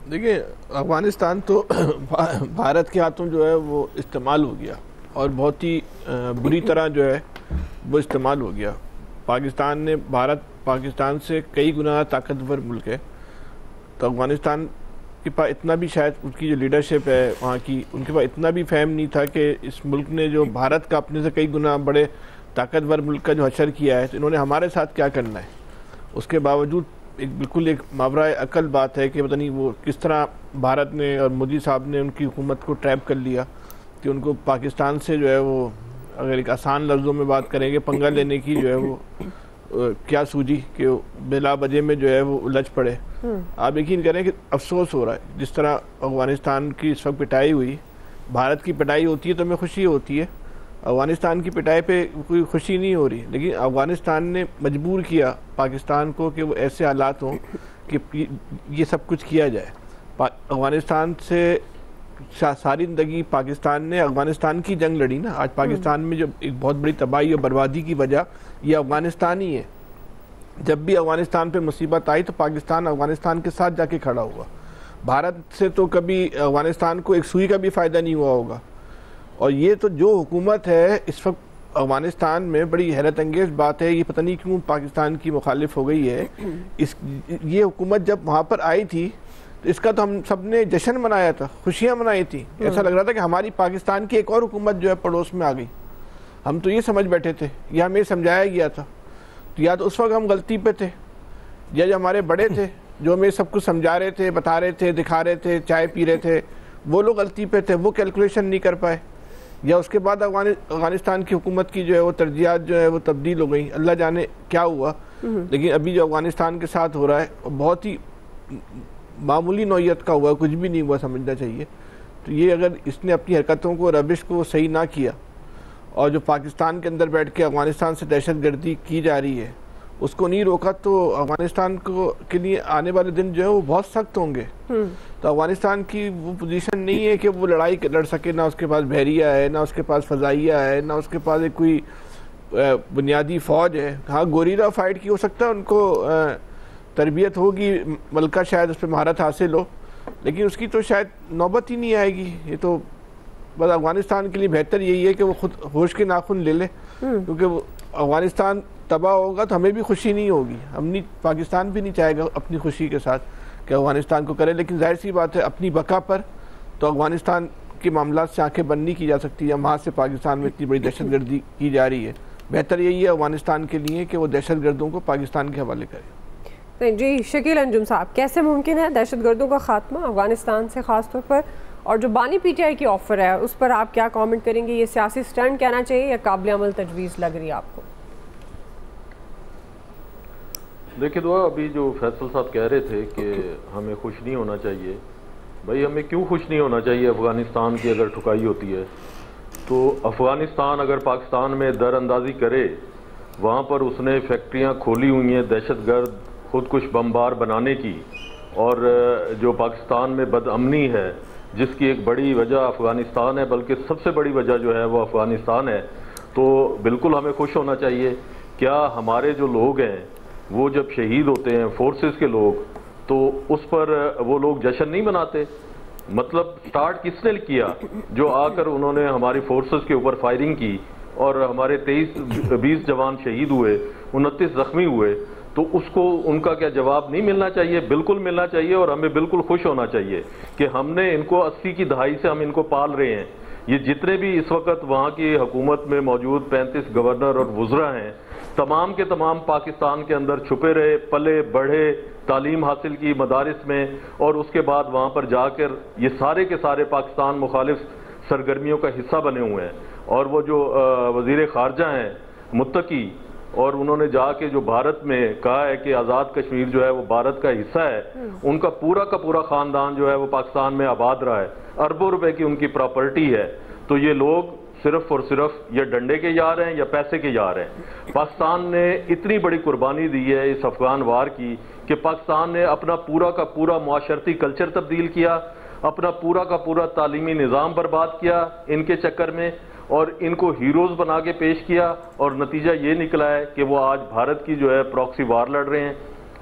دیکھیں افغانستان تو بھارت کے ہاتھوں جو ہے وہ استعمال ہو گیا اور بہت ہی بری طرح جو ہے وہ استعمال ہو گیا. پاکستان سے کئی گنا طاقتور ملک ہے. تو افغانستان کے پاس اتنا بھی شاید ان کی جو لیڈرشپ ہے وہاں کی, ان کے پاس اتنا بھی فہم نہیں تھا کہ اس ملک نے جو بھارت کا اپنے سے کئی گنا بڑے طاقتور ملک کا جو حشر کیا ہے تو انہوں نے ہمارے ساتھ کیا کرنا ہے. اس کے باوجود بالکل ایک ماورائے عقل بات ہے کہ پتہ نہیں وہ کس طرح بھارت نے اور مودی صاحب نے ان کی حکومت کو ٹریپ کر لیا کہ ان کو پاکستان سے جو ہے وہ, اگر ایک آسان لفظوں میں بات کریں گے, پنگا لینے کی جو ہے وہ کیا سوجی کہ بلا وجہ میں جو ہے وہ الجھ پڑے. آپ یقین کریں کہ افسوس ہو رہا ہے جس طرح افغانستان کی اس وقت پٹائی ہوئی. بھارت کی پٹائی ہوتی ہے تو ہمیں خوشی ہوتی ہے, افغانستان کی پٹائی پہ کوئی خوشی نہیں ہو رہی. لیکن افغانستان نے مجبور کیا پاکستان کو کہ وہ ایسے حالات ہوں کہ یہ سب کچھ کیا جائے. افغانستان سے ساری زندگی پاکستان نے افغانستان کی جنگ لڑی نا. آج پاکستان میں جو ایک بہت بڑی تباہی اور بربادی کی وجہ یہ افغانستان ہی ہے. جب بھی افغانستان پہ مصیبت آئی تو پاکستان افغانستان کے ساتھ جا کے کھڑا ہوا. بھارت سے تو کبھی افغانستان کو ایک سوئی کا بھی فائدہ نہیں ہوا ہوگا. اور یہ تو جو حکومت ہے اس وقت افغانستان میں, بڑی حیرت انگیز بات ہے, یہ پتہ نہیں کیوں پاکستان کی مخالف ہو گئی ہے. یہ حکومت جب وہاں پر آئی تھی تو اس کا تو ہم سب نے جشن منایا تھا, خوشیاں منائی تھی. ایسا لگ رہا تھا کہ ہماری پاکستان کی ایک اور حکومت جو ہے پڑوس میں آ گئی. ہم تو یہ سمجھ بیٹھے تھے, یہ ہمیں سمجھایا گیا تھا. تو یا تو اس وقت ہم غلطی پہ تھے, یا جو ہمارے بڑے تھے جو ہمیں سب کچھ سمجھا رہے تھے, بتا رہے تھے, دکھا رہے تھے, چائے پی رہے تھے, وہ لوگ غلطی پہ تھے, وہ کیلکولیشن نہیں کر پائے. یا اس کے بعد افغانستان کی حکومت کی جو ہے وہ ترجیحات جو ہے وہ تبدیل ہو گئی. اللہ جانے کیا ہوا. لیکن ابھی جو افغانستان کے ساتھ ہو رہا ہے بہت ہی معمولی نوعیت کا ہوا, کچھ بھی نہیں ہوا سمجھنا چاہیے. تو یہ اگر اس نے اپنی حرکتوں کو, روش کو صحیح نہ کیا, اور جو پاکستان کے اندر بیٹھ کے افغانستان سے دہشت گردی کی جا رہی ہے اس کو نہیں روکا, تو افغانستان کے لیے آنے والے دن جو ہے وہ بہت سخت ہوں گے. تو افغانستان کی وہ پوزیشن نہیں ہے کہ وہ لڑائی لڑ سکے. نہ اس کے پاس بحریہ ہے, نہ اس کے پاس فضائیہ ہے, نہ اس کے پاس ایک کوئی بنیادی فوج ہے. ہاں گوریلا فائٹ کی ہو سکتا ہے, ان کو تربیت ہوگی, ملکہ شاید اس پہ مہارت حاصل ہو, لیکن اس کی تو شاید نوبت ہی نہیں آئے گی. یہ تو بس افغانستان کے لیے بہتر یہی ہے کہ وہ خود ہوش کے ناخن لے لے, کیونکہ وہ افغانستان تباہ ہوگا تو ہمیں بھی خوشی نہیں ہوگی. پاکستان بھی نہیں چاہے گا اپنی خوشی کے ساتھ کہ افغانستان کو کرے. لیکن ظاہر سی بات ہے اپنی بقا پر تو افغانستان کے معاملات سے آنکھیں بند نہیں کی جا سکتی. وہاں سے پاکستان میں اتنی بڑی دہشت گردی کی جا رہی ہے, بہتر یہی ہے افغانستان کے لیے کہ وہ دہشت گردوں کو پاکستان کے حوالے کرے. جی شکیل انجم صاحب, کیسے ممکن ہے دہشت گردوں کا خاتمہ افغانستان سے خاص طور پر, اور جو بانی پی ٹی آئی کی آفر ہے اس پر آپ کیا کامنٹ کریں گے؟ یہ سیاسی سٹنٹ کہنا چاہیے یا قابل عمل تجویز لگ رہی ہے آپ کو؟ دیکھیں دعا, ابھی جو فیصل صاحب کہہ رہے تھے کہ ہمیں خوش نہیں ہونا چاہیے, بھائی ہمیں کیوں خوش نہیں ہونا چاہیے؟ افغانستان کی اگر ٹھکائی ہوتی ہے تو افغانستان اگر پاکستان میں در اندازی کرے, وہاں پر اس نے فیکٹریاں کھولی ہوئی ہیں دہشت گرد خودکش بمبار بنانے کی, اور جو پاکستان میں بد امنی ہے جس کی ایک بڑی وجہ افغانستان ہے, بلکہ سب سے بڑی وجہ جو ہے وہ افغانستان ہے, تو بالکل ہمیں خوش ہونا چاہیے. کیا ہمارے جو لوگ ہیں وہ جب شہید ہوتے ہیں فورسز کے لوگ, تو اس پر وہ لوگ جشن نہیں مناتے؟ مطلب سٹارٹ کس نے کیا؟ جو آ کر انہوں نے ہماری فورسز کے اوپر فائرنگ کی اور ہمارے 20 جوان شہید ہوئے, 29 زخمی ہوئے. تو اس کو ان کا کیا جواب نہیں ملنا چاہیے؟ بالکل ملنا چاہیے, اور ہمیں بالکل خوش ہونا چاہیے کہ ہم نے ان کو 80 کی دہائی سے ہم ان کو پال رہے ہیں. یہ جتنے بھی اس وقت وہاں کی حکومت میں موجود 35 گورنر اور وزراء ہیں, تمام کے تمام پاکستان کے اندر چھپے رہے, پلے بڑھے, تعلیم حاصل کی مدارس میں, اور اس کے بعد وہاں پر جا کر یہ سارے کے سارے پاکستان مخالف سرگرمیوں کا حصہ بنے ہوئے ہیں. اور وہ جو وزیر خارجہ ہیں متقی, اور انہوں نے جا کے جو بھارت میں کہا ہے کہ آزاد کشمیر جو ہے وہ بھارت کا حصہ ہے, ان کا پورا خاندان جو ہے وہ پاکستان میں آباد رہا ہے, اربوں روپے کی ان کی پراپرٹی ہے. تو یہ لوگ صرف اور صرف یا ڈنڈے کے یار ہیں یا پیسے کے یار ہیں. پاکستان نے اتنی بڑی قربانی دی ہے اس افغان وار کی کہ پاکستان نے اپنا پورا کا پورا معاشرتی کلچر تبدیل کیا, اپنا پورا کا پورا تعلیمی نظام برباد کیا ان کے چکر میں, اور ان کو ہیروز بنا کے پیش کیا, اور نتیجہ یہ نکلا ہے کہ وہ آج بھارت کی جو ہے پراکسی وار لڑ رہے ہیں.